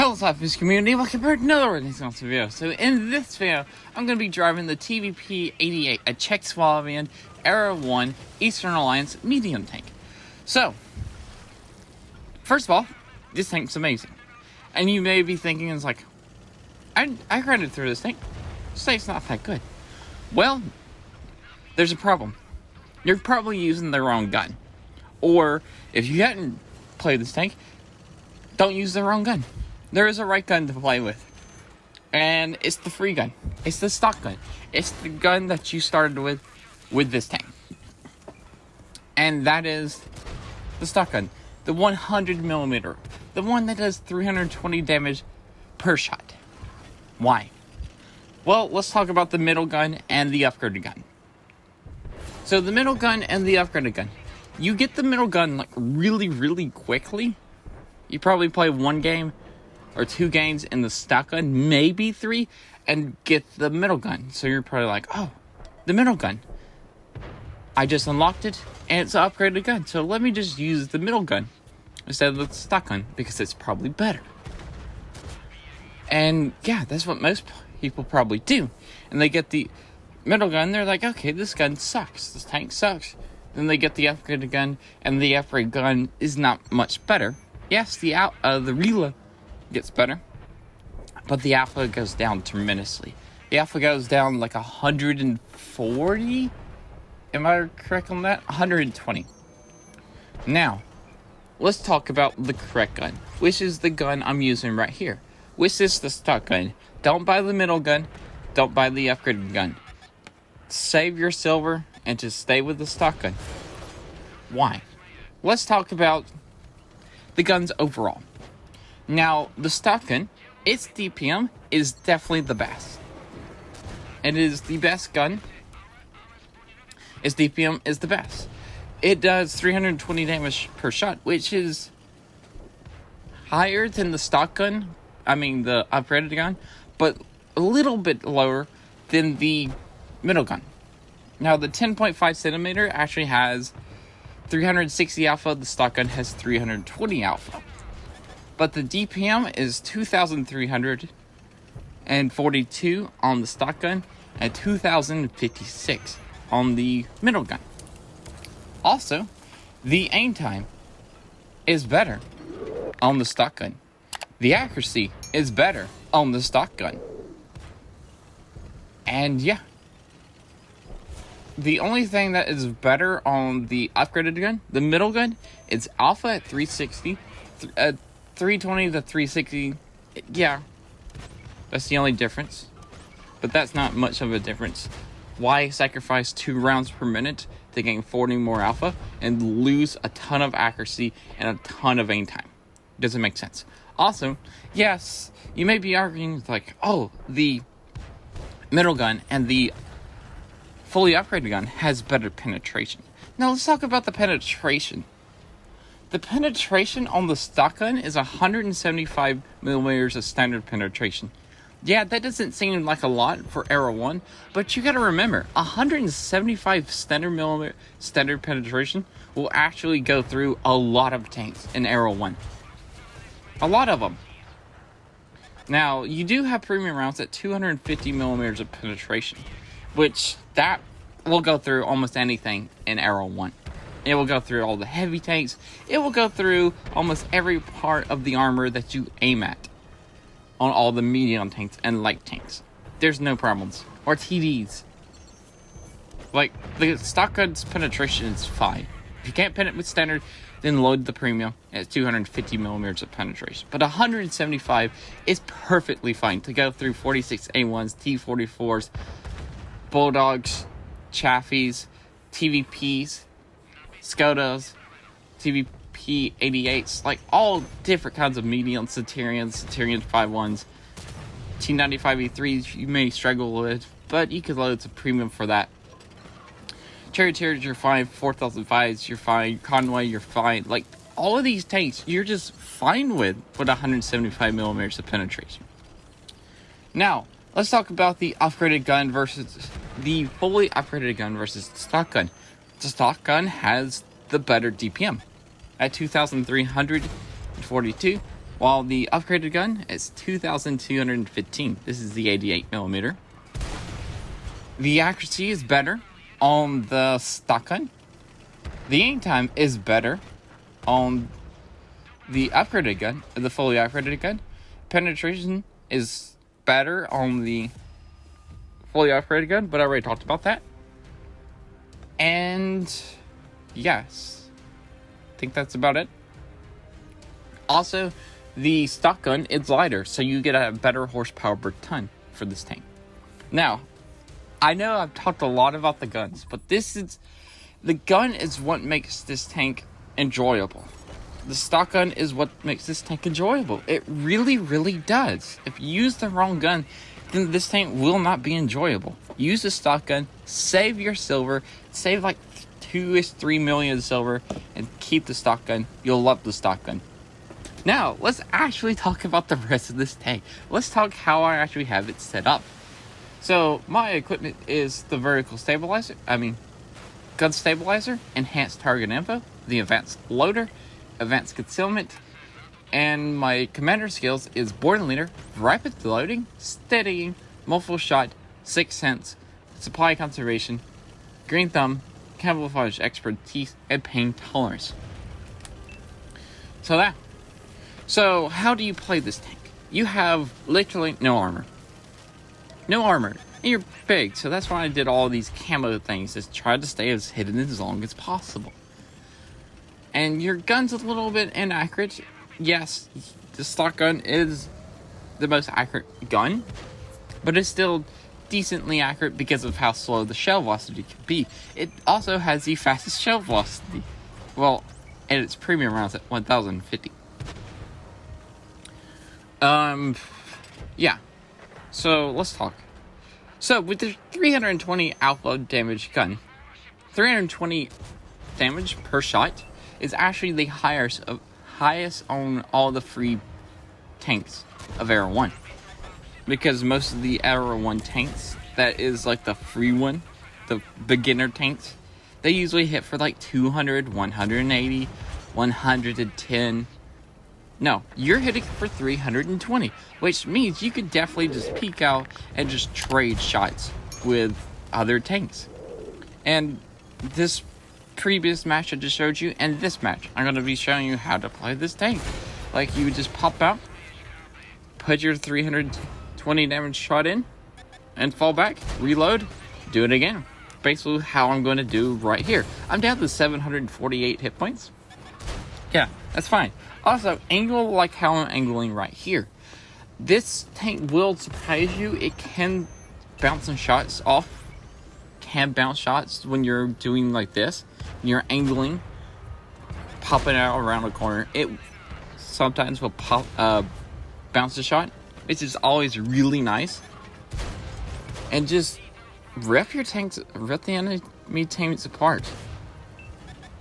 Hello SLAPAFISH community, welcome back to another awesome video. So in this video, I'm going to be driving the TVP 88, a Czechoslovakian Era 1 Eastern Alliance medium tank. So, first of all, this tank's amazing. And you may be thinking, it's like, I grinded through this tank. This tank's not that good. Well, there's a problem. You're probably using the wrong gun. Or, if you hadn't played this tank, don't use the wrong gun. There is a right gun to play with. And it's the free gun. It's the stock gun. It's the gun that you started with this tank. And that is the stock gun. The 100mm. The one that does 320 damage per shot. Why? Well, let's talk about the middle gun and the upgraded gun. So the middle gun and the upgraded gun. You get the middle gun like really quickly. You probably play one game or two games in the stock gun, maybe three, and get the middle gun. So you're probably like, oh, the middle gun. I just unlocked it, and it's an upgraded gun. So let me just use the middle gun instead of the stock gun, because it's probably better. And yeah, that's what most people probably do. And they get the middle gun, they're like, okay, this gun sucks. This tank sucks. Then they get the upgraded gun, and the upgraded gun is not much better. Yes, the reload gets better, but the alpha goes down tremendously. The alpha goes down like 140. Am I correct on that? 120. Now, let's talk about the correct gun, which is the gun I'm using right here, which is the stock gun. Don't buy the middle gun. Don't buy the upgraded gun. Save your silver and just stay with the stock gun. Why? Let's talk about the guns overall. Now, the stock gun, its DPM is definitely the best. It is the best gun. Its DPM is the best. It does 320 damage per shot, which is higher than the stock gun. I mean, the upgraded gun, but a little bit lower than the middle gun. Now, the 10.5 centimeter actually has 360 alpha. The stock gun has 320 alpha. But the DPM is 2,342 on the stock gun and 2,056 on the middle gun. Also, the aim time is better on the stock gun. The accuracy is better on the stock gun. And yeah. The only thing that is better on the upgraded gun, the middle gun, it's alpha at 360, 320 to 360, yeah, that's the only difference. But that's not much of a difference. Why sacrifice 2 rounds per minute to gain 40 more alpha and lose a ton of accuracy and a ton of aim time? Doesn't make sense. Also, yes, you may be arguing like, oh, the middle gun and the fully upgraded gun has better penetration. Now let's talk about the penetration. The penetration on the stock gun is 175 millimeters of standard penetration. Yeah, that doesn't seem like a lot for Era 1, but you gotta remember, 175 standard penetration will actually go through a lot of tanks in Era 1. A lot of them. Now, you do have premium rounds at 250 millimeters of penetration, which that will go through almost anything in Era 1. It will go through all the heavy tanks. It will go through almost every part of the armor that you aim at on all the medium tanks and light tanks. There's no problems. Or TDs. Like, the stock gun's penetration is fine. If you can't pen it with standard, then load the premium at 250 millimeters of penetration. But 175 is perfectly fine to go through 46 A1s, T44s, Bulldogs, Chaffies, TVPs, Skodas, TVP 88s, like all different kinds of medium Centurions, 51s, T95E3s you may struggle with, but you could load some premium for that. Charioteers, you're fine. 4005s, you're fine. Convoy, you're fine. Like, all of these tanks, you're just fine with 175 millimeters of penetration. Now, let's talk about the upgraded gun versus the fully upgraded gun versus the stock gun. The stock gun has the better DPM at 2,342. while the upgraded gun is 2,215. This is the 88mm. The accuracy is better on the stock gun. The aim time is better on the upgraded gun, the fully upgraded gun. Penetration is better on the fully upgraded gun, but I already talked about that. And yes, I think that's about it. Also, the stock gun is lighter, so you get a better horsepower per ton for this tank. Now, I know I've talked a lot about the guns, but the gun is what makes this tank enjoyable. The stock gun is what makes this tank enjoyable. It really, really does. If you use the wrong gun, then this tank will not be enjoyable. Use the stock gun, save your silver, save like 2-3 million silver, and keep the stock gun. You'll love the stock gun. Now, let's actually talk about the rest of this tank. Let's talk how I actually have it set up. So, my equipment is the vertical stabilizer, gun stabilizer, enhanced target info, the advanced loader, advanced concealment, and my commander skills is born leader, rapid loading, steadying, multiple shot, 6th sense, supply conservation, green thumb, camouflage expertise, and pain tolerance. So how do you play this tank? You have literally no armor. No armor. And you're big, so that's why I did all these camo things, just try to stay as hidden as long as possible. And your gun's a little bit inaccurate. Yes, the stock gun is the most accurate gun, but it's still decently accurate because of how slow the shell velocity can be. It also has the fastest shell velocity. Well, and its premium rounds at 1,050. Yeah. So, let's talk. So, with the 320 outload damage gun, 320 damage per shot is actually the highest on all the free tanks of Era 1. Because most of the Era 1 tanks, that is like the free one, the beginner tanks, they usually hit for like 200, 180, 110. No, you're hitting for 320, which means you could definitely just peek out and just trade shots with other tanks. And this previous match I just showed you, and this match, I'm going to be showing you how to play this tank. Like, you would just pop out, put your 320 damage shot in, and fall back, reload, do it again. Basically how I'm going to do right here. I'm down to 748 hit points. Yeah, that's fine. Also, angle like how I'm angling right here. This tank will surprise you. It can bounce some shots off. Can bounce shots when you're doing like this. When you're angling, popping out around the corner. It sometimes will bounce the shot, which is always really nice. And just rip the enemy tanks apart.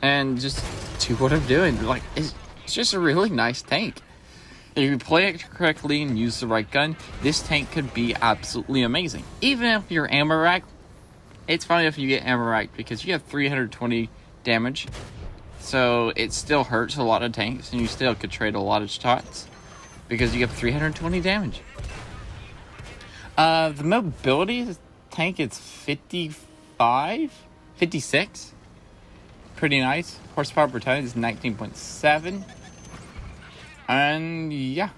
And just do what I'm doing. Like, it's just a really nice tank. If you play it correctly and use the right gun, this tank could be absolutely amazing. Even if you're ammo rack, it's fine if you get ammo rack because you have 320 damage. So it still hurts a lot of tanks and you still could trade a lot of shots because you have 320 damage. The mobility tank is 56. Pretty nice. Horsepower per ton is 19.7. And yeah,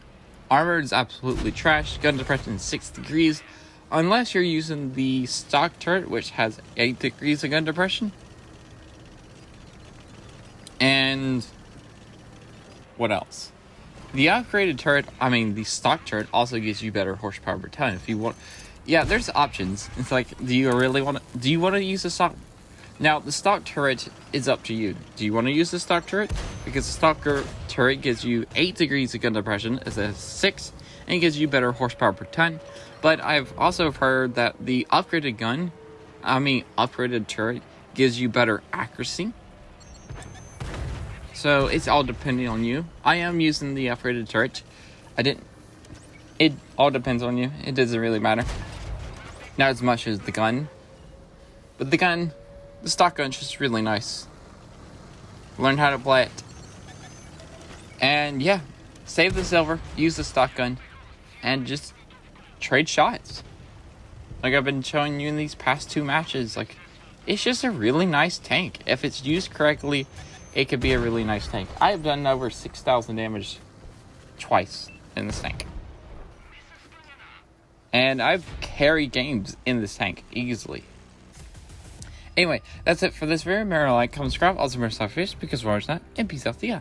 armor is absolutely trash. Gun depression is 6 degrees. Unless you're using the stock turret, which has 8 degrees of gun depression. And what else? The upgraded turret, the stock turret also gives you better horsepower per ton. If you want, yeah, there's options. It's like, do you want to use the stock? Now, the stock turret is up to you. Do you want to use the stock turret? Because the stock turret gives you 8 degrees of gun depression instead of 6, and it gives you better horsepower per ton. But I've also heard that the upgraded upgraded turret gives you better accuracy. So, it's all depending on you. I am using the upgraded turret. It all depends on you. It doesn't really matter. Not as much as the gun. But the stock gun's just really nice. Learn how to play it. And yeah, save the silver, use the stock gun, and just trade shots. Like I've been showing you in these past 2 matches, like, it's just a really nice tank. If it's used correctly, it could be a really nice tank. I have done over 6,000 damage twice in this tank. And I've carried games in this tank easily. Anyway, that's it for this video. Remember to like, comment, subscribe, also remember SLAPAFISH, because we're always not, and peace out, see ya.